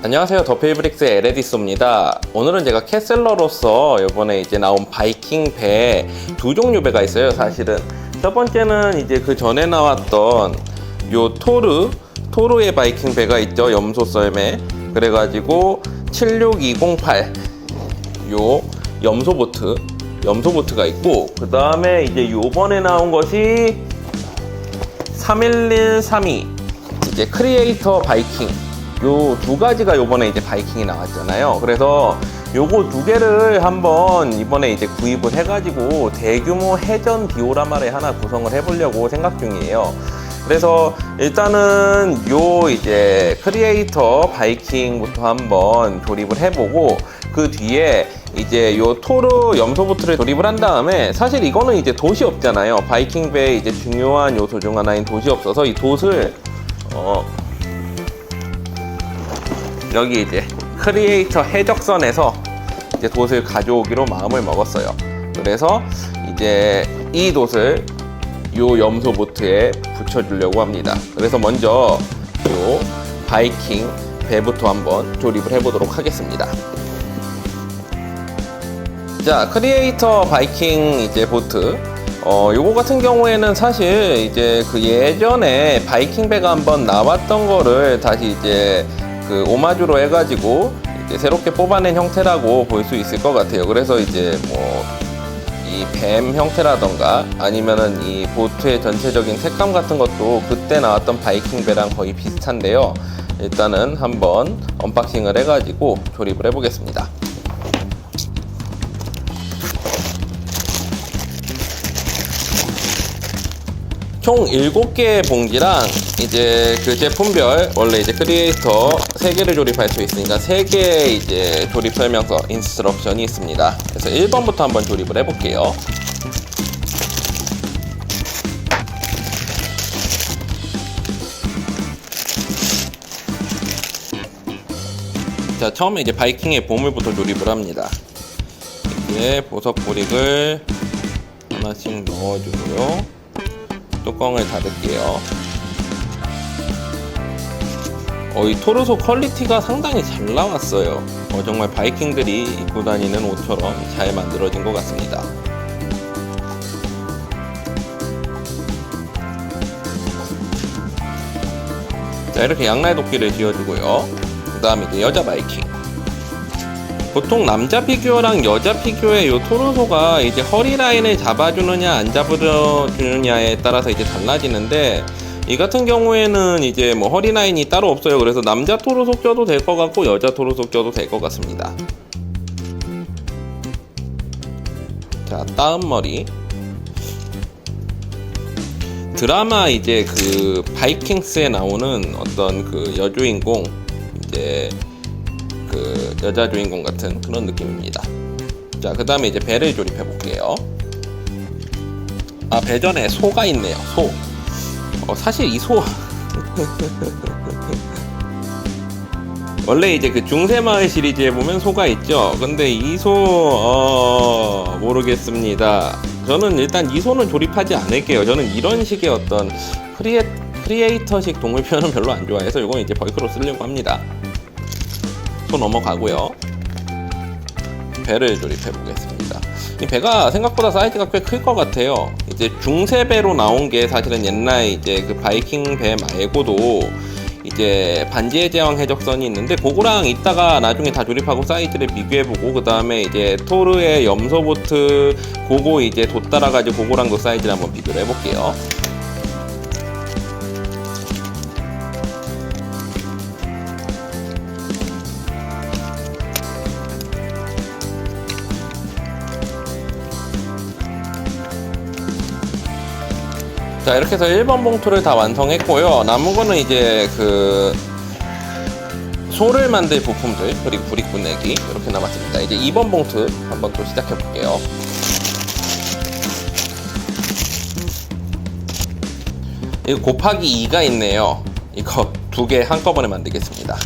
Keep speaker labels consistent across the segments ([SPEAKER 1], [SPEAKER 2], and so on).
[SPEAKER 1] 안녕하세요. 더필브릭스의 에레디스입니다. 오늘은 제가 캐슬러로서 이번에 이제 나온 바이킹 배 두 종류 배가 있어요. 사실은 첫 번째는 이제 그 전에 나왔던 요 토르의 바이킹 배가 있죠. 염소 썰매. 그래가지고 76208 요 염소보트가 있고, 그 다음에 이제 요번에 나온 것이 31132 이제 크리에이터 바이킹. 요 두 가지가 요번에 이제 바이킹이 나왔잖아요. 그래서 요거 두 개를 한번 이번에 이제 구입을 해가지고 대규모 해전 디오라마를 하나 구성을 해보려고 생각 중이에요. 그래서 일단은 요 이제 크리에이터 바이킹부터 한번 조립을 해보고, 그 뒤에 이제 요 토르 염소보트를 조립을 한 다음에, 사실 이거는 이제 돛이 없잖아요. 바이킹 배의 이제 중요한 요소 중 하나인 돛이 없어서 이 돛을 여기 이제 크리에이터 해적선에서 이제 돛을 가져오기로 마음을 먹었어요. 그래서 이제 이 돛을 요 염소 보트에 붙여주려고 합니다. 그래서 먼저 요 바이킹 배부터 한번 조립을 해보도록 하겠습니다. 자, 크리에이터 바이킹 이제 보트. 요거 같은 경우에는 사실 이제 그 예전에 바이킹 배가 한번 나왔던 거를 다시 이제 그 오마주로 해가지고 이제 새롭게 뽑아낸 형태라고 볼 수 있을 것 같아요. 그래서 이제 뭐 이 뱀 형태라던가 아니면은 이 보트의 전체적인 색감 같은 것도 그때 나왔던 바이킹 배랑 거의 비슷한데요. 일단은 한번 언박싱을 해가지고 조립을 해보겠습니다. 총 7개의 봉지랑 이제 그 제품별 원래 이제 크리에이터 3개를 조립할 수 있으니까 3개의 이제 조립 설명서 인스트럭션이 있습니다. 그래서 1번부터 한번 조립을 해볼게요. 자, 처음에 이제 바이킹의 보물부터 조립을 합니다. 이제 보석 브릭을 하나씩 넣어주고요. 뚜껑을 닫을게요. 이 토르소 퀄리티가 상당히 잘 나왔어요. 정말 바이킹들이 입고 다니는 옷처럼 잘 만들어진 것 같습니다. 자, 이렇게 양날 도끼를 지어주고요. 그 다음에 이제 여자 바이킹. 보통 남자 피규어랑 여자 피규어의 요 토르소가 이제 허리 라인을 잡아주느냐 안 잡아주느냐에 따라서 이제 달라지는데, 이 같은 경우에는 이제 뭐 허리 라인이 따로 없어요. 그래서 남자 토르소 껴도 될 것 같고 여자 토르소 껴도 될 것 같습니다. 자, 다음머리. 드라마 이제 그 바이킹스에 나오는 어떤 그 여주인공, 이제 그 여자 주인공 같은 그런 느낌입니다. 자, 그 다음에 이제 배를 조립해 볼게요. 배 전에 소가 있네요. 소. 사실 이 소 원래 이제 그 중세마을 시리즈에 보면 소가 있죠. 근데 이 소 모르겠습니다. 저는 일단 이 소는 조립하지 않을게요. 저는 이런 식의 어떤 크리에이터식 동물 표현은 별로 안 좋아해서 이건 이제 벌크로 쓰려고 합니다. 소 넘어가고요. 배를 조립해 보겠습니다. 이 배가 생각보다 사이즈가 꽤 클 것 같아요. 이제 중세배로 나온 게 사실은 옛날 이제 그 바이킹 배 말고도 이제 반지의 제왕 해적선이 있는데, 그거랑 이따가 나중에 다 조립하고 사이즈를 비교해보고, 그 다음에 이제 토르의 염소보트 그거 이제 돛 따라가지고 그거랑도 사이즈를 한번 비교를 해볼게요. 자, 이렇게 해서 1번 봉투를 다 완성했고요. 남은 거는 이제 그 소를 만들 부품들, 그리고 브릭 분내기 이렇게 남았습니다. 이제 2번 봉투 한번 또 시작해 볼게요. 이거 곱하기 2가 있네요. 이거 2개 한꺼번에 만들겠습니다.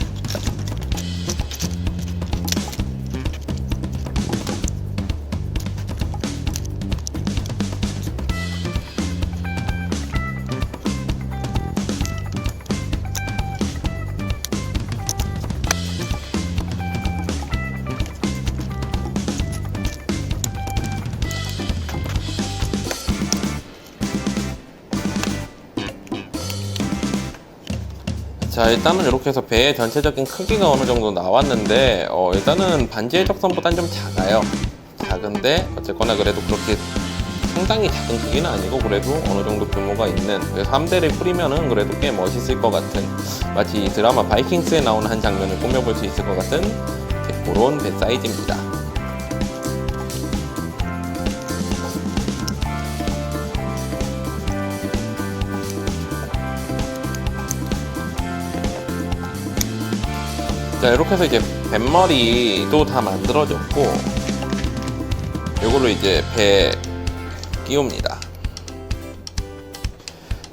[SPEAKER 1] 자, 일단은 이렇게 해서 배의 전체적인 크기가 어느 정도 나왔는데 일단은 반지의 적선보단 좀 작아요. 작은데 어쨌거나 그래도 그렇게 상당히 작은 크기는 아니고 그래도 어느 정도 규모가 있는, 그래서 3대를 뿌리면은 그래도 꽤 멋있을 것 같은, 마치 이 드라마 바이킹스에 나오는 한 장면을 꾸며볼 수 있을 것 같은 그런 배 사이즈입니다. 자, 이렇게 해서 이제 뱃머리도 다 만들어졌고 이걸로 이제 배에 끼웁니다.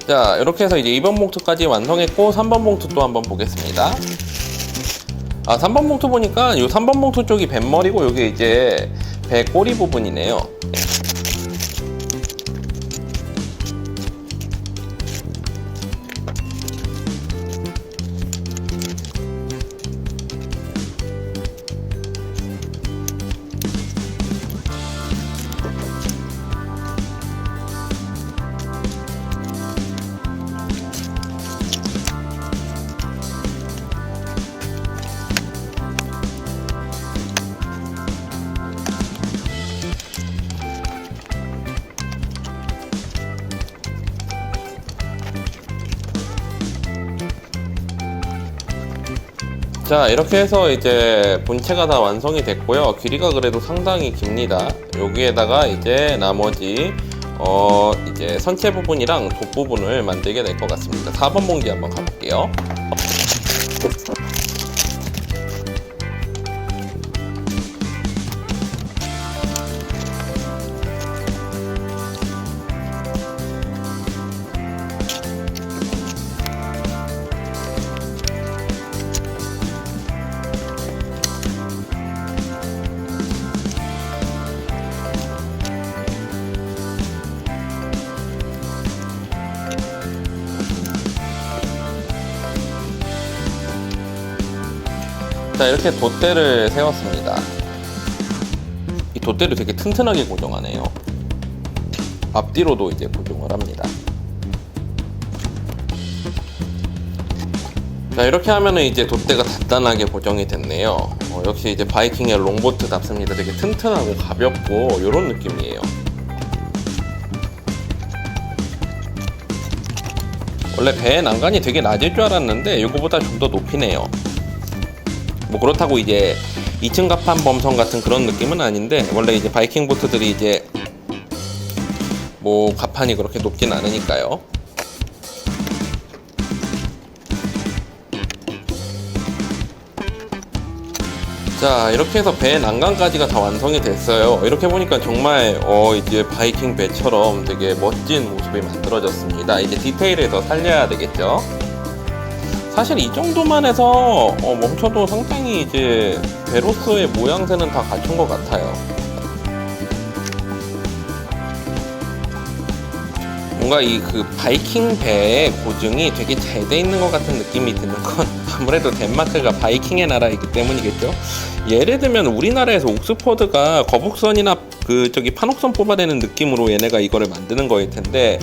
[SPEAKER 1] 자, 이렇게 해서 이제 2번 봉투까지 완성했고 3번 봉투 또 한번 보겠습니다. 3번 봉투 보니까 이 3번 봉투 쪽이 뱃머리고 여기 이제 배 꼬리 부분이네요. 자, 이렇게 해서 이제 본체가 다 완성이 됐고요. 길이가 그래도 상당히 깁니다. 여기에다가 이제 나머지 이제 선체 부분이랑 돛 부분을 만들게 될 것 같습니다. 4번 봉지 한번 가볼게요. 자, 이렇게 돛대를 세웠습니다. 이 돛대를 되게 튼튼하게 고정하네요. 앞뒤로도 이제 고정을 합니다. 자, 이렇게 하면은 이제 돛대가 단단하게 고정이 됐네요. 역시 이제 바이킹의 롱보트답습니다. 되게 튼튼하고 가볍고 이런 느낌이에요. 원래 배의 난간이 되게 낮을 줄 알았는데 이거보다 좀 더 높이네요. 뭐 그렇다고 이제 2층 갑판 범선 같은 그런 느낌은 아닌데, 원래 이제 바이킹 보트들이 이제 뭐 갑판이 그렇게 높진 않으니까요. 자, 이렇게 해서 배 난간까지가 다 완성이 됐어요. 이렇게 보니까 정말 이제 바이킹 배처럼 되게 멋진 모습이 만들어졌습니다. 이제 디테일을 더 살려야 되겠죠. 사실 이 정도만 해서 멈춰도 상당히 이제 배로서의 모양새는 다 갖춘 것 같아요. 뭔가 이 그 바이킹 배의 고증이 되게 잘 돼 있는 것 같은 느낌이 드는 건 아무래도 덴마크가 바이킹의 나라이기 때문이겠죠. 예를 들면 우리나라에서 옥스퍼드가 거북선이나 판옥선 뽑아내는 느낌으로 얘네가 이거를 만드는 거일 텐데,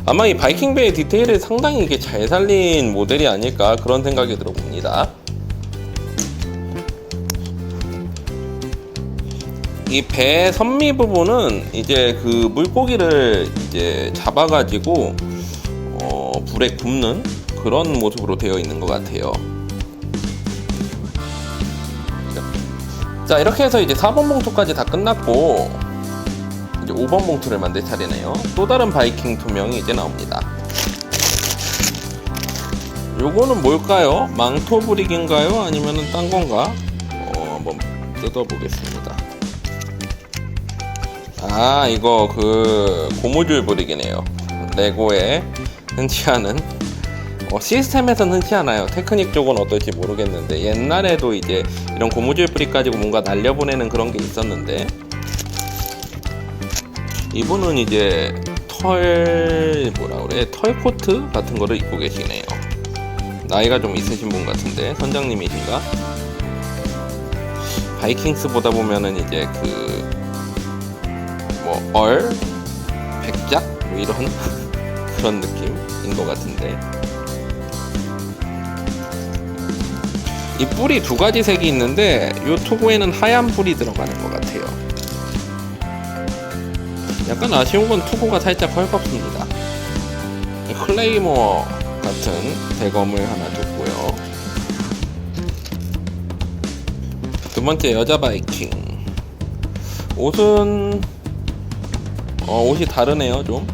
[SPEAKER 1] 아마 이 바이킹 배의 디테일을 상당히 이게 잘 살린 모델이 아닐까 그런 생각이 들어봅니다. 이 배 선미 부분은 이제 그 물고기를 이제 잡아가지고 불에 굽는 그런 모습으로 되어 있는 것 같아요. 자, 이렇게 해서 이제 4번 봉투까지 다 끝났고 이제 5번 봉투를 만들 차례네요. 또 다른 바이킹 투명이 이제 나옵니다. 요거는 뭘까요? 망토 브릭인가요? 아니면은 딴 건가? 한번 뜯어보겠습니다. 이거 고무줄 브릭이네요. 레고에 흔치 않은, 시스템에서는 흔치 않아요. 테크닉 쪽은 어떨지 모르겠는데, 옛날에도 이제 이런 고무줄 브릭 가지고 뭔가 날려보내는 그런 게 있었는데, 이분은 이제 털 코트 같은 거를 입고 계시네요. 나이가 좀 있으신 분 같은데, 선장님이신가? 바이킹스 보다 보면은 이제 백작? 뭐 이런 그런 느낌인 것 같은데. 이 뿔이 두 가지 색이 있는데 이 투구에는 하얀 뿔이 들어가는 것 같아요. 약간 아쉬운 건 투구가 살짝 헐겁습니다. 클레이모어 같은 대검을 하나 뒀고요. 두 번째 여자 바이킹. 옷은 옷이 다르네요 좀.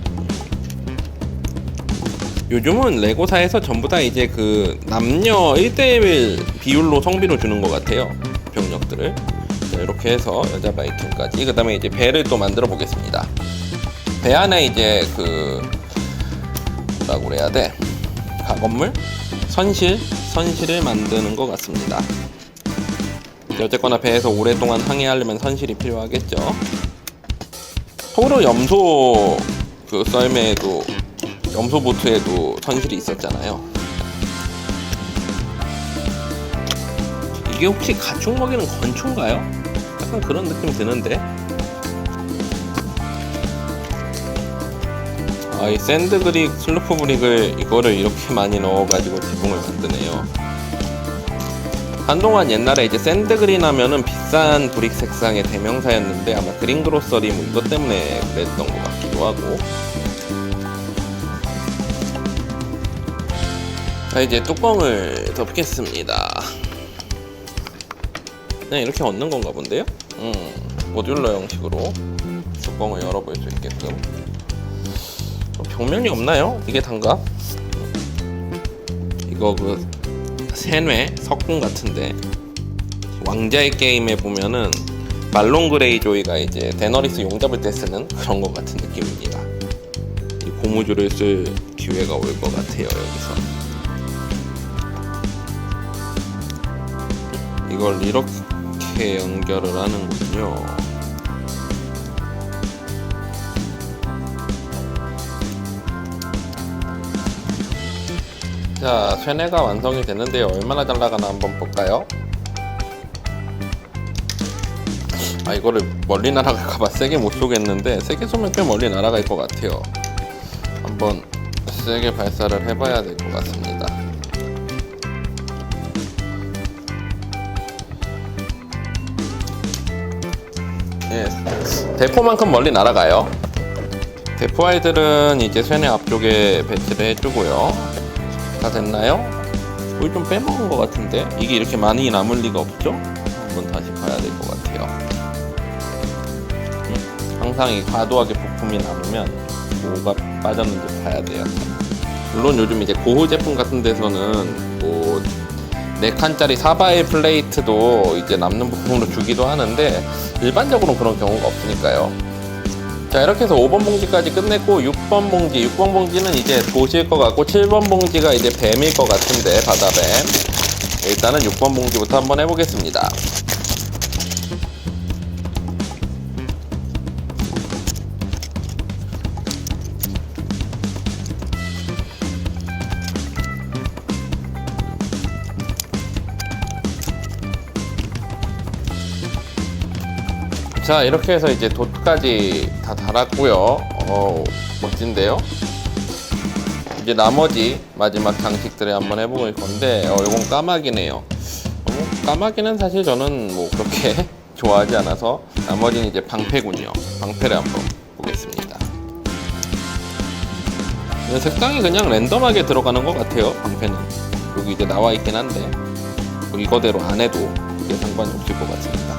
[SPEAKER 1] 요즘은 레고사에서 전부 다 이제 그 남녀 1대1 비율로 성비로 주는 것 같아요, 병력들을. 자, 이렇게 해서 여자 바이킹까지. 그 다음에 이제 배를 또 만들어 보겠습니다. 배 안에 이제 그 뭐라고 그래야 돼? 가건물? 선실을 만드는 것 같습니다. 어쨌거나 배에서 오랫동안 항해하려면 선실이 필요하겠죠. 포로 염소 그 썰매에도, 염소 보트에도 선실이 있었잖아요. 이게 혹시 가축 먹이는 건초인가요? 약간 그런 느낌 드는데. 이 샌드그릭 슬루프 브릭을 이거를 이렇게 많이 넣어가지고 지붕을 만드네요. 한동안 옛날에 이제 샌드그린 하면은 비싼 브릭 색상의 대명사였는데 아마 그린그로서리 뭐 이것 때문에 그랬던 것 같기도 하고. 자, 이제 뚜껑을 덮겠습니다. 그냥 이렇게 얹는 건가 본데요? 모듈러 형식으로 뚜껑을 열어볼 수 있게끔. 벽면이 없나요? 이게 단가? 이거 그 세뇌 석궁 같은데, 왕자의 게임에 보면은 말론 그레이조이가 이제 데너리스 용 잡을 때 쓰는 그런 것 같은 느낌입니다. 이 고무줄을 쓸 기회가 올 것 같아요. 여기서 이걸 이렇게 연결을 하는군요. 자, 쇠뇌가 완성이 됐는데요. 얼마나 잘 나가나 한번 볼까요? 이거를 멀리 날아갈까봐 세게 못 쏘겠는데, 세게 쏘면 꽤 멀리 날아갈 것 같아요. 한번 세게 발사를 해봐야 될 것 같습니다. 예, 대포만큼 멀리 날아가요. 대포알들은 이제 쇠뇌 앞쪽에 배치를 해주고요. 다 됐나요? 물 좀 빼먹은 것 같은데 이게 이렇게 많이 남을 리가 없죠? 한번 다시 봐야 될 것 같아요. 항상 이 과도하게 부품이 남으면 뭐가 빠졌는지 봐야 돼요. 물론 요즘 이제 고흐 제품 같은 데서는 뭐 4칸짜리 사바일 플레이트도 이제 남는 부품으로 주기도 하는데 일반적으로는 그런 경우가 없으니까요. 자, 이렇게 해서 5번 봉지까지 끝냈고 6번 봉지는 이제 도시일 것 같고 7번 봉지가 이제 뱀일 것 같은데, 바다뱀. 일단은 6번 봉지부터 한번 해보겠습니다. 자, 이렇게 해서 이제 돛까지 다 달았고요. 멋진데요? 이제 나머지 마지막 장식들을 한번 해볼 건데, 이건 까마귀네요. 까마귀는 사실 저는 뭐 그렇게 좋아하지 않아서, 나머지는 이제 방패군요. 방패를 한번 보겠습니다. 색상이 그냥 랜덤하게 들어가는 것 같아요, 방패는. 여기 이제 나와 있긴 한데, 이거대로 안 해도 그게 상관이 없을 것 같습니다.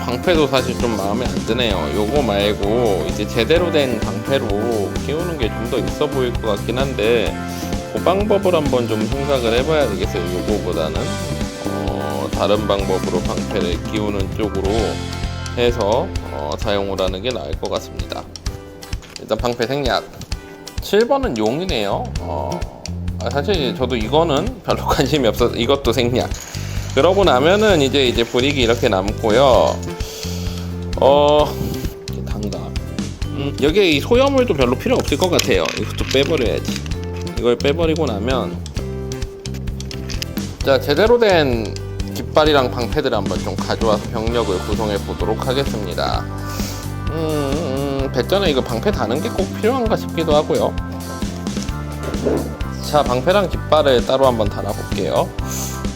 [SPEAKER 1] 방패도 사실 좀 마음에 안 드네요. 요거 말고 이제 제대로 된 방패로 끼우는 게 좀 더 있어 보일 것 같긴 한데, 그 방법을 한번 좀 생각을 해봐야 되겠어요. 요거보다는 다른 방법으로 방패를 끼우는 쪽으로 해서 사용을 하는 게 나을 것 같습니다. 일단 방패 생략. 7번은 용이네요. 사실 저도 이거는 별로 관심이 없어서 이것도 생략. 그러고 나면은 이제 브릭이 이렇게 남고요. 단가. 여기에 이 소염물도 별로 필요 없을 것 같아요. 이것도 빼버려야지. 이걸 빼버리고 나면, 자, 제대로 된 깃발이랑 방패들을 한번 좀 가져와서 병력을 구성해 보도록 하겠습니다. 배전에 이거 방패 다는 게 꼭 필요한가 싶기도 하고요. 자, 방패랑 깃발을 따로 한번 달아볼게요.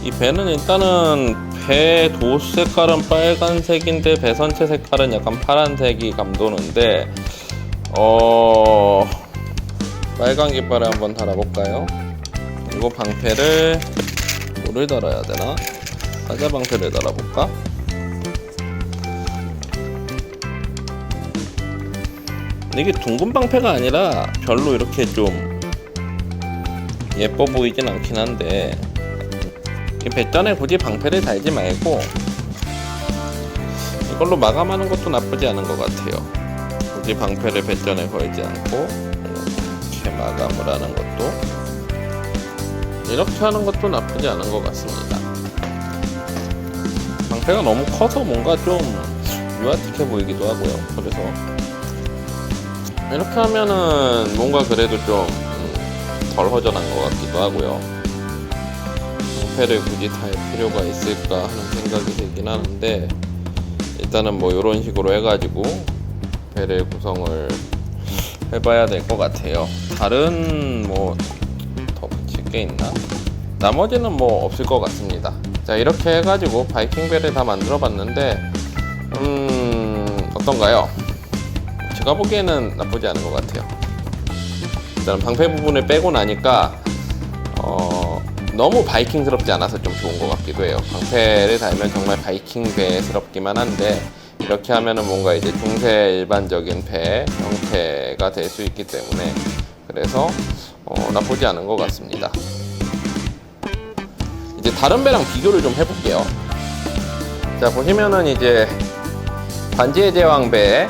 [SPEAKER 1] 이 배는 일단은 배 도 색깔은 빨간색인데 배 선체 색깔은 약간 파란색이 감도는데 빨간 깃발을 한번 달아볼까요? 그리고 방패를 뭐를 달아야 되나? 사자 방패를 달아볼까? 이게 둥근 방패가 아니라 별로 이렇게 좀 예뻐 보이진 않긴 한데 이 배전에 굳이 방패를 달지 말고 이걸로 마감하는 것도 나쁘지 않은 것 같아요. 굳이 방패를 배전에 걸지 않고 이렇게 마감을 하는 것도 이렇게 하는 것도 나쁘지 않은 것 같습니다. 방패가 너무 커서 뭔가 좀 유아틱해 보이기도 하고요. 그래서 이렇게 하면은 뭔가 그래도 좀 덜 허전한 것 같기도 하고요. 방패를 굳이 달 필요가 있을까 하는 생각이 들긴 하는데 일단은 뭐 이런 식으로 해가지고 배를 구성을 해봐야 될 것 같아요. 다른 뭐 더 붙일 게 있나? 나머지는 뭐 없을 것 같습니다. 자, 이렇게 해가지고 바이킹 배를 다 만들어 봤는데 어떤가요? 제가 보기에는 나쁘지 않은 것 같아요. 일단 방패 부분을 빼고 나니까 너무 바이킹스럽지 않아서 좀 좋은 것 같기도 해요. 방패를 달면 정말 바이킹 배스럽기만 한데 이렇게 하면은 뭔가 이제 중세 일반적인 배 형태가 될 수 있기 때문에 그래서 나쁘지 않은 것 같습니다. 이제 다른 배랑 비교를 좀 해볼게요. 자, 보시면은 이제 반지의 제왕 배,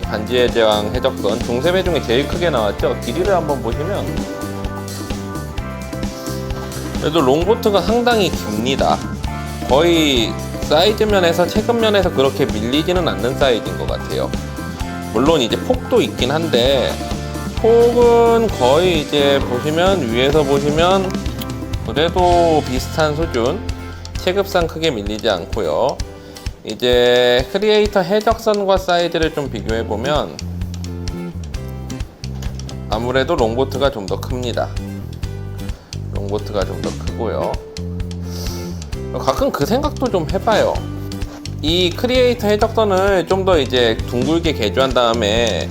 [SPEAKER 1] 반지의 제왕 해적선 중세배 중에 제일 크게 나왔죠. 길이를 한번 보시면 그래도 롱보트가 상당히 깁니다. 거의 사이즈 면에서 체급 면에서 그렇게 밀리지는 않는 사이즈인 것 같아요. 물론 이제 폭도 있긴 한데 폭은 거의 이제 보시면 위에서 보시면 그래도 비슷한 수준, 체급상 크게 밀리지 않고요. 이제 크리에이터 해적선과 사이즈를 좀 비교해 보면 아무래도 롱보트가 좀 더 큽니다. 롱보트가 좀 더 크고요. 가끔 그 생각도 좀 해봐요. 이 크리에이터 해적선을 좀 더 이제 둥글게 개조한 다음에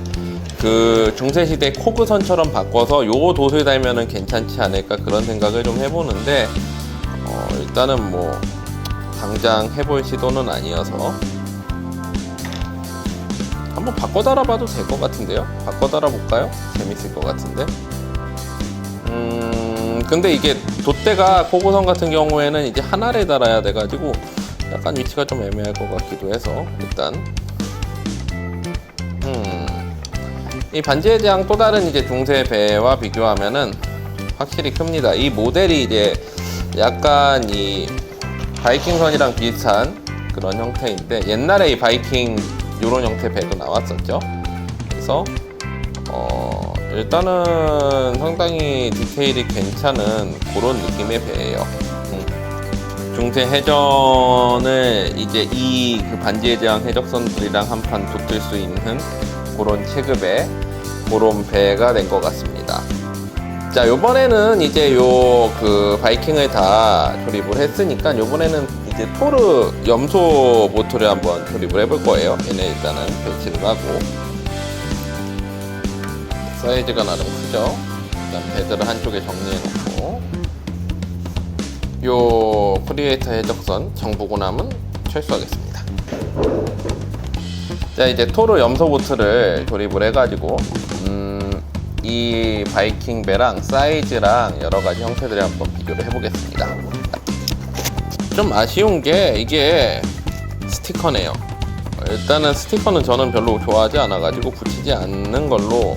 [SPEAKER 1] 그 중세시대 코그선처럼 바꿔서 요 돛을 달면은 괜찮지 않을까 그런 생각을 좀 해보는데 일단은 뭐 당장 해볼 시도는 아니어서 한번 바꿔 달아봐도 될 것 같은데요? 바꿔 달아볼까요? 재밌을 것 같은데. 근데 이게 돛대가 코고선 같은 경우에는 이제 하나를 달아야 돼가지고 약간 위치가 좀 애매할 것 같기도 해서 일단 이 반지의 제왕 또 다른 이제 중세 배와 비교하면은 확실히 큽니다. 이 모델이 이제 약간 이 바이킹선이랑 비슷한 그런 형태인데 옛날에 이 바이킹 요런 형태 배도 나왔었죠. 그래서 일단은 상당히 디테일이 괜찮은 그런 느낌의 배예요. 중세 해전을 이제 이 그 반지의 제왕 해적선들이랑 한판 붙을 수 있는 그런 체급의 그런 배가 된 것 같습니다. 자, 요번에는 이제 요 그 바이킹을 다 조립을 했으니까 요번에는 이제 토르 염소 보트를 한번 조립을 해볼 거예요. 얘네 일단은 배치를 하고 사이즈가 나름 크죠. 일단 배들을 한쪽에 정리해 놓고 요 크리에이터 해적선 정보고남은 철수하겠습니다. 자, 이제 토르 염소 보트를 조립을 해가지고 이 바이킹 배랑 사이즈랑 여러가지 형태들을 한번 비교를 해보겠습니다. 좀 아쉬운 게 이게 스티커네요. 일단은 스티커는 저는 별로 좋아하지 않아가지고 붙이지 않는 걸로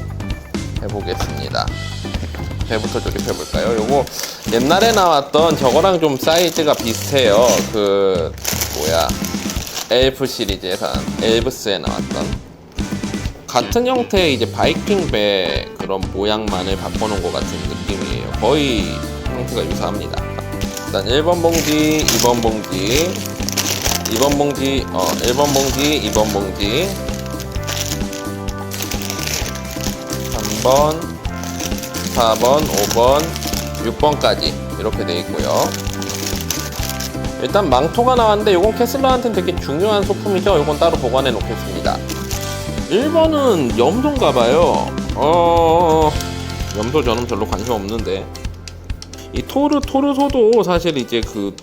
[SPEAKER 1] 해보겠습니다. 배부터 조립해볼까요? 요거 옛날에 나왔던 저거랑 좀 사이즈가 비슷해요. 그 엘프 시리즈에서 엘브스에 나왔던 같은 형태의 이제 바이킹 배 그런 모양만을 바꿔놓은 것 같은 느낌이에요. 거의 형태가 유사합니다. 일단 1번 봉지, 2번 봉지, 2번 봉지, 1번 봉지, 2번 봉지, 3번, 4번, 5번, 6번까지 이렇게 돼 있고요. 일단 망토가 나왔는데 이건 캐슬러한테는 되게 중요한 소품이죠. 이건 따로 보관해 놓겠습니다. 1번은 염소인가봐요. 염소 저는 별로 관심 없는데, 이 토르소도 사실 이제 그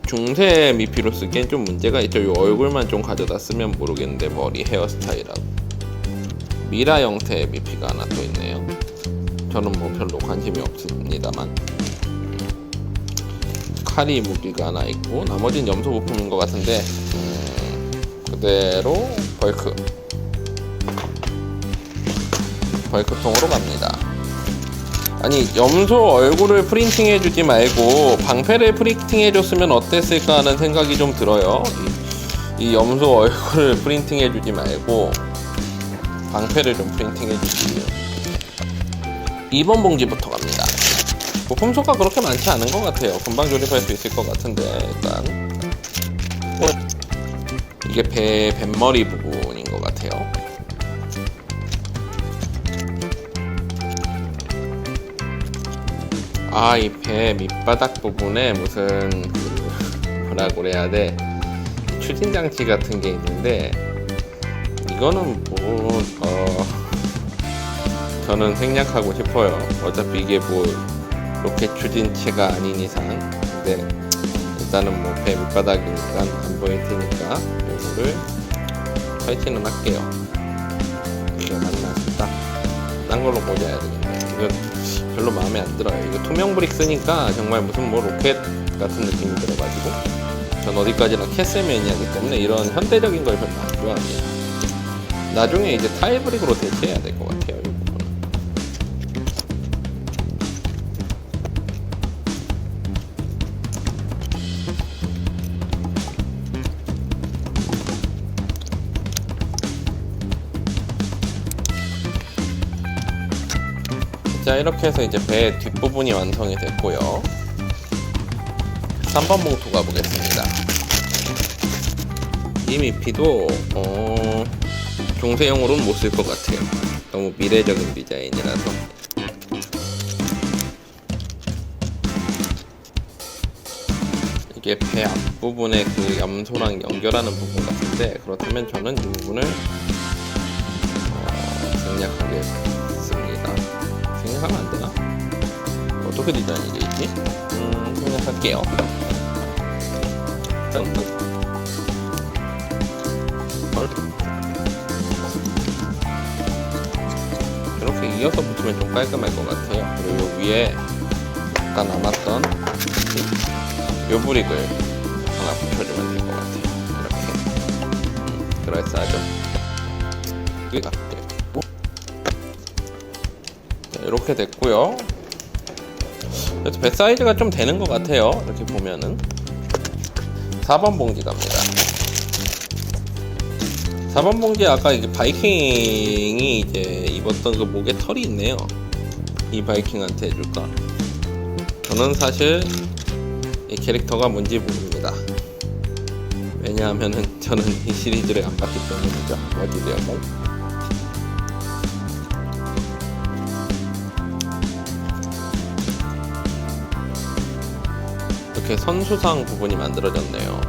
[SPEAKER 1] 중세 미피로 쓰기엔 좀 문제가 있죠. 이 얼굴만 좀 가져다 쓰면 모르겠는데, 머리 헤어스타일하고 미라 형태의 미피가 하나 또 있네요. 저는 뭐 별로 관심이 없습니다만, 칼이 무기가 하나 있고 나머지는 염소 부품인 것 같은데, 그대로 벌크통으로 갑니다. 아니, 염소 얼굴을 프린팅해주지 말고 방패를 프린팅해줬으면 어땠을까 하는 생각이 좀 들어요. 이 염소 얼굴을 프린팅해주지 말고 방패를 좀 프린팅해주시고요. 2번 봉지부터 갑니다. 부품수가 그렇게 많지 않은 것 같아요. 금방 조립할 수 있을 것 같은데, 일단 이게 뱃머리 부분인 것 같아요. 이 배 밑바닥 부분에 무슨 뭐라고 그래야 돼, 추진 장치 같은 게 있는데, 이거는 뭐 저는 생략하고 싶어요. 어차피 이게 뭐 로켓 추진체가 아닌 이상. 근데 일단은 뭐 배 밑바닥이니까 안 보일 테니까 이거를 설치는 할게요. 이게 맞나 싶다. 딴 걸로 꽂아야 되겠네. 이건 별로 마음에 안 들어요. 이거 투명 브릭 쓰니까 정말 무슨 뭐 로켓 같은 느낌이 들어가지고, 전 어디까지나 캐슬 매니아이기 때문에 이런 현대적인 걸 별로 안 좋아합니다. 나중에 이제 타일 브릭으로 대체해야 될 것 같아요, 이 부분은. 자, 이렇게 해서 이제 배 뒷부분이 완성이 됐고요. 3번 봉투 가보겠습니다. 이 미피도 중세용으로는 못 쓸 것 같아요. 너무 미래적인 디자인이라서. 이게 배 앞부분에 그 염소랑 연결하는 부분 같은데, 그렇다면 저는 이 부분을 생략하겠습니다. 생략하면 안 되나? 어떻게 디자인이 돼 있지? 생략할게요. 이렇게 이어서 붙이면 좀 깔끔할 것 같아요. 그리고 위에 아까 남았던 요 브릭을 하나 붙여주면 될 것 같아요. 이렇게 그럴싸하죠? 이렇게 됐고요. 그래서 배 사이즈가 좀 되는 것 같아요. 이렇게 보면은. 4번 봉지 갑니다. 4번 봉지 아까 이게 바이킹이 이제 입었던 그 목에 털이 있네요. 이 바이킹한테 해줄까? 저는 사실 이 캐릭터가 뭔지 모릅니다. 왜냐하면은 저는 이 시리즈를 안 봤기 때문이죠. 어디되었건. 이렇게 선수상 부분이 만들어졌네요.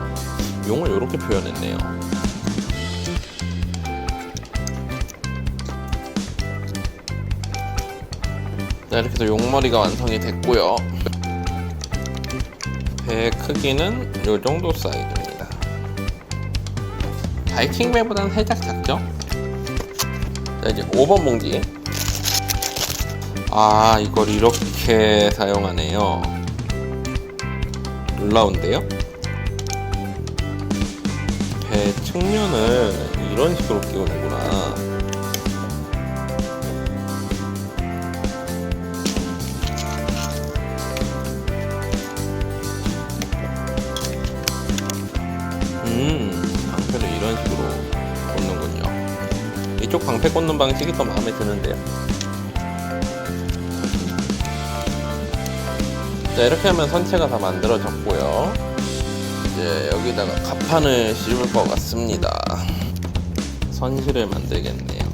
[SPEAKER 1] 용을 이렇게 표현했네요. 자, 이렇게 해서 용머리가 완성이 됐고요. 배 크기는 이 정도 사이즈입니다. 바이킹 배보다는 살짝 작죠? 자, 이제 5번 봉지. 이걸 이렇게 사용하네요. 놀라운데요? 배 측면을 이런 식으로 끼우는구나. 방패를 이런 식으로 꽂는군요. 이쪽 방패 꽂는 방식이 더 마음에 드는데요. 자, 이렇게 하면 선체가 다 만들어졌고요. 이제 여기다가 갑판을 씌울 것 같습니다. 선실을 만들겠네요.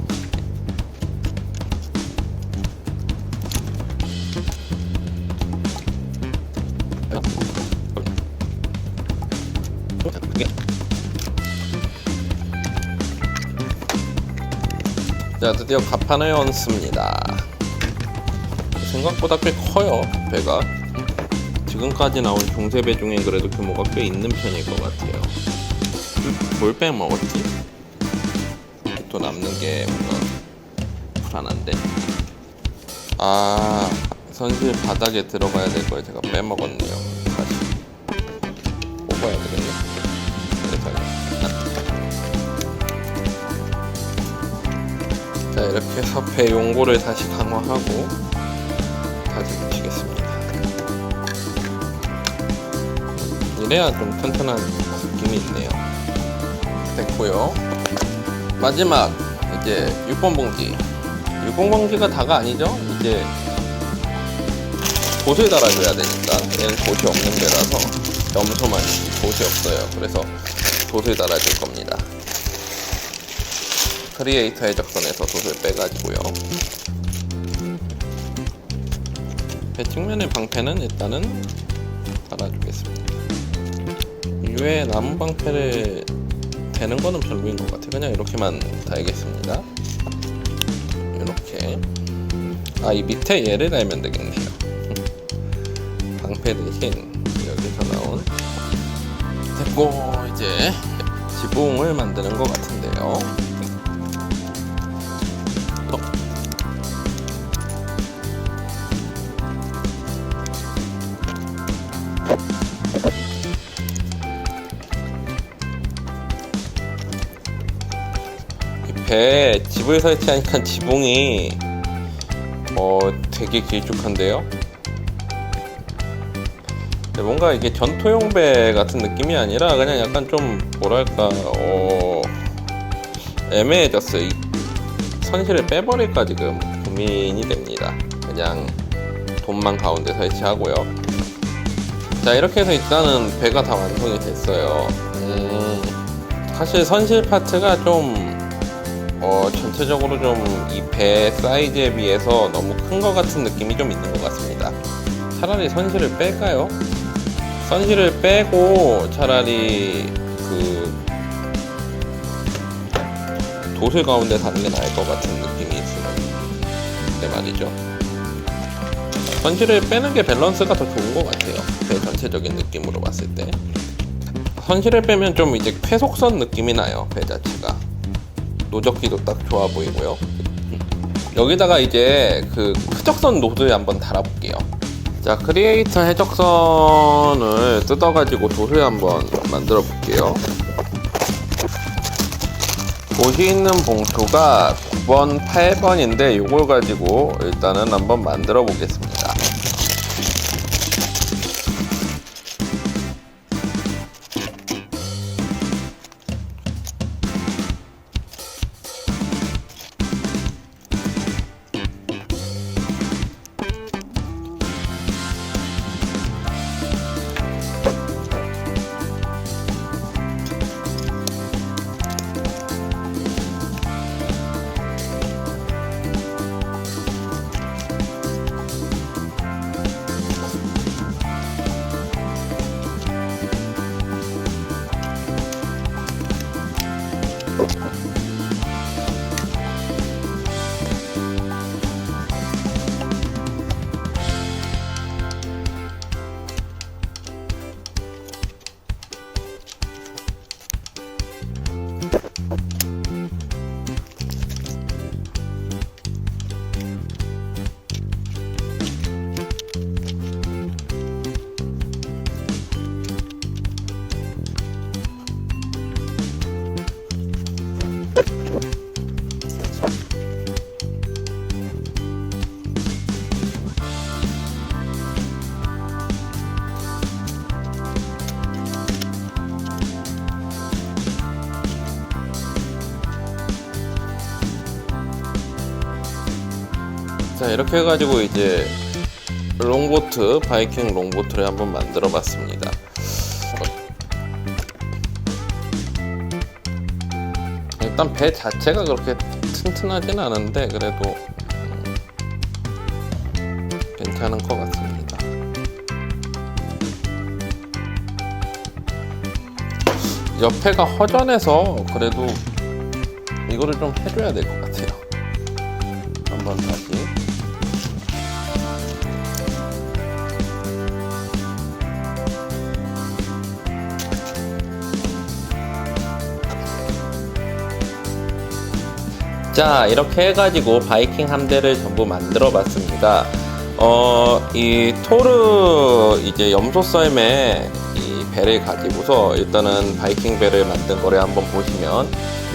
[SPEAKER 1] 자, 드디어 갑판을 얹습니다. 생각보다 꽤 커요, 배가. 지금까지 나온 중세배 중에 그래도 규모가 꽤 있는 편일 것 같아요. 뭘 빼먹었지? 또 남는 게 뭔가 불안한데. 아, 선실 바닥에 들어가야 될 걸 제가 빼먹었네요. 다시 뽑아야 되겠네. 자, 이렇게 해서 배 용고를 다시 강화하고 다시 붙이겠습니다. 이래야 좀 튼튼한 느낌이 있네요. 됐고요. 마지막 이제 6번 봉지. 6번 봉지가 다가 아니죠? 이제 돛을 달아줘야 되니까. 얘는 돛이 없는 배라서 염소만 돛이 없어요. 그래서 돛을 달아줄 겁니다. 크리에이터 해적선에서 돛을 빼가지고요. 배 측면의 방패는 일단은 달아주겠습니다. 이외에 남은 방패를 대는 거는 별로인 것 같아요. 그냥 이렇게만 달겠습니다. 이렇게. 아, 이 밑에 얘를 달면 되겠네요. 방패 대신 여기서 나온. 됐고, 이제 지붕을 만드는 것 같은데요. 배 집을 설치하니까 지붕이 되게 길쭉한데요. 뭔가 이게 전투용 배 같은 느낌이 아니라 그냥 약간 좀 뭐랄까 애매해졌어요. 이 선실을 빼버릴까 지금 고민이 됩니다. 그냥 돈만 가운데 설치하고요. 자, 이렇게 해서 일단은 배가 다 완성이 됐어요. 사실 선실 파트가 좀 전체적으로 좀 이 배 사이즈에 비해서 너무 큰 것 같은 느낌이 좀 있는 것 같습니다. 차라리 선실을 뺄까요? 선실을 빼고 차라리 그 돛을 가운데 다는 게 나을 것 같은 느낌이 있는데 말이죠. 선실을 빼는 게 밸런스가 더 좋은 것 같아요. 배 전체적인 느낌으로 봤을 때. 선실을 빼면 좀 이제 쾌속선 느낌이 나요. 배 자체가. 노적기도 딱 좋아 보이고요. 여기다가 이제 그 크적선 노드 한번 달아볼게요. 자, 크리에이터 해적선을 뜯어가지고 돛을 한번 만들어 볼게요. 돛이 있는 봉투가 9번, 8번인데 이걸 가지고 일단은 한번 만들어 보겠습니다. 자, 이렇게 해가지고 이제 롱보트, 바이킹 롱보트를 한번 만들어 봤습니다. 일단 배 자체가 그렇게 튼튼하진 않은데 그래도 괜찮은 것 같습니다. 옆에가 허전해서 그래도 이거를 좀 해줘야 될 것 같아요. 한번 다시. 자, 이렇게 해가지고 바이킹 함대를 전부 만들어 봤습니다. 이 토르 이제 염소 썰매 이 배를 가지고서 일단은 바이킹 배를 만든 거를 한번 보시면,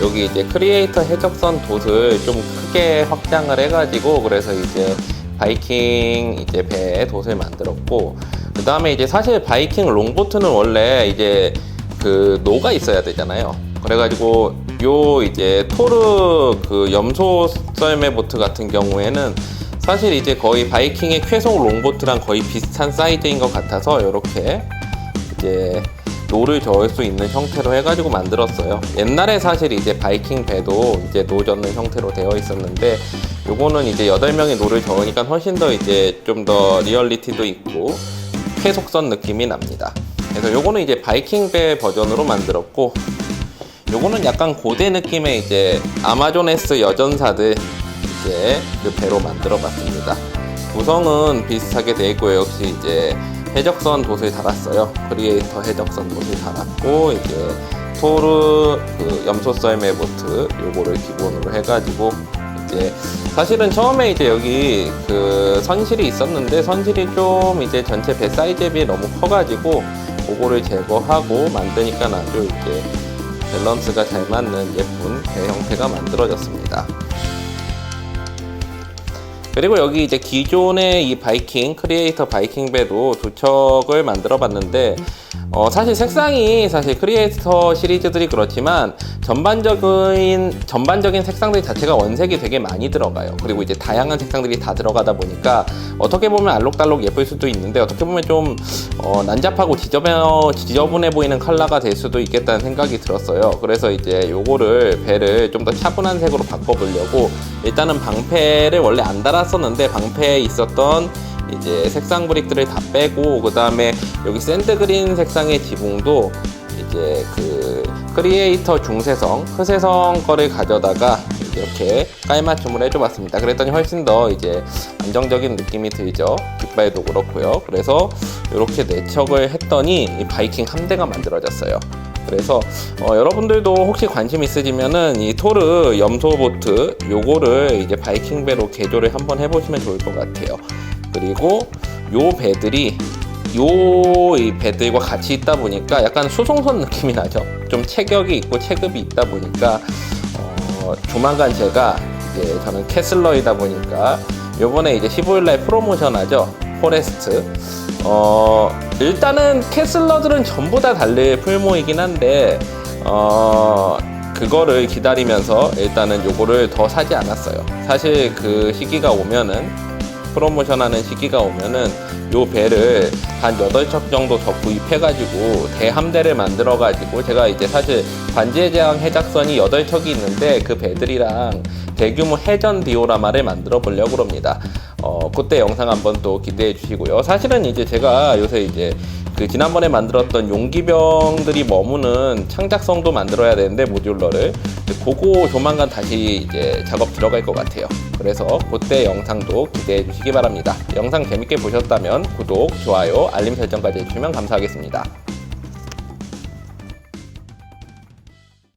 [SPEAKER 1] 여기 이제 크리에이터 해적선 돛을 좀 크게 확장을 해가지고, 그래서 이제 바이킹 이제 배에 돛을 만들었고, 그 다음에 이제 사실 바이킹 롱보트는 원래 이제 그 노가 있어야 되잖아요. 그래가지고 요 이제 토르 그 염소 썰매 보트 같은 경우에는 사실 이제 거의 바이킹의 쾌속 롱보트랑 거의 비슷한 사이즈인 것 같아서 이렇게 이제 노를 저을 수 있는 형태로 해가지고 만들었어요. 옛날에 사실 이제 바이킹 배도 이제 노 젓는 형태로 되어 있었는데, 요거는 이제 8명이 노를 저으니까 훨씬 더 이제 좀 더 리얼리티도 있고 쾌속선 느낌이 납니다. 그래서 요거는 이제 바이킹 배 버전으로 만들었고, 요거는 약간 고대 느낌의 이제 아마존 S 여전사들 이제 그 배로 만들어 봤습니다. 구성은 비슷하게 되어 있고요. 역시 이제 해적선 돛을 달았어요. 크리에이터 해적선 돛을 달았고, 이제 토르 그 염소 썰매 보트 요거를 기본으로 해가지고, 이제 사실은 처음에 이제 여기 그 선실이 있었는데, 선실이 좀 이제 전체 배 사이즈에 비해 너무 커가지고 그거를 제거하고 만드니까 아주 이렇게 밸런스가 잘 맞는 예쁜 배 형태가 만들어졌습니다. 그리고 여기 이제 기존의 이 바이킹 크리에이터 바이킹 배도 두 척을 만들어 봤는데, 사실 색상이 사실 크리에이터 시리즈들이 그렇지만 전반적인 색상들 자체가 원색이 되게 많이 들어가요. 그리고 이제 다양한 색상들이 다 들어가다 보니까 어떻게 보면 알록달록 예쁠 수도 있는데, 어떻게 보면 좀 난잡하고 지저분해 보이는 컬러가 될 수도 있겠다는 생각이 들었어요. 그래서 이제 요거를 배를 좀 더 차분한 색으로 바꿔보려고, 일단은 방패를 원래 안 달았었는데 방패에 있었던 이제 색상 브릭들을 다 빼고, 그 다음에 여기 샌드그린 색상의 지붕도 이제 그 크리에이터 중세성, 흑세성 거를 가져다가 이렇게 깔맞춤을 해줘봤습니다. 그랬더니 훨씬 더 이제 안정적인 느낌이 들죠. 깃발도 그렇고요. 그래서 이렇게 내척을 했더니 이 바이킹 함대가 만들어졌어요. 그래서 여러분들도 혹시 관심 있으시면은 이 토르 염소보트 요거를 이제 바이킹 배로 개조를 한번 해보시면 좋을 것 같아요. 그리고 요 배들이 이 배들과 같이 있다 보니까 약간 수송선 느낌이 나죠. 좀 체격이 있고 체급이 있다 보니까 조만간 제가 이제 저는 캐슬러이다 보니까 요번에 이제 15일날 프로모션 하죠. 포레스트. 일단은 캐슬러들은 전부 다 달릴 풀모이긴 한데 그거를 기다리면서 일단은 요거를 더 사지 않았어요. 사실 그 시기가 오면은, 프로모션 하는 시기가 오면은 요 배를 한 8척 정도 더 구입해가지고 대함대를 만들어가지고, 제가 이제 사실 반지의 제왕 해작선이 8척이 있는데 그 배들이랑 대규모 해전 디오라마를 만들어 보려고 합니다. 그때 영상 한번 또 기대해 주시고요. 사실은 이제 제가 요새 이제 그 지난번에 만들었던 용기병들이 머무는 창작성도 만들어야 되는데, 모듈러를 그거 조만간 다시 이제 작업 들어갈 것 같아요. 그래서 그때 영상도 기대해 주시기 바랍니다. 영상 재밌게 보셨다면 구독, 좋아요, 알림 설정까지 해주시면 감사하겠습니다.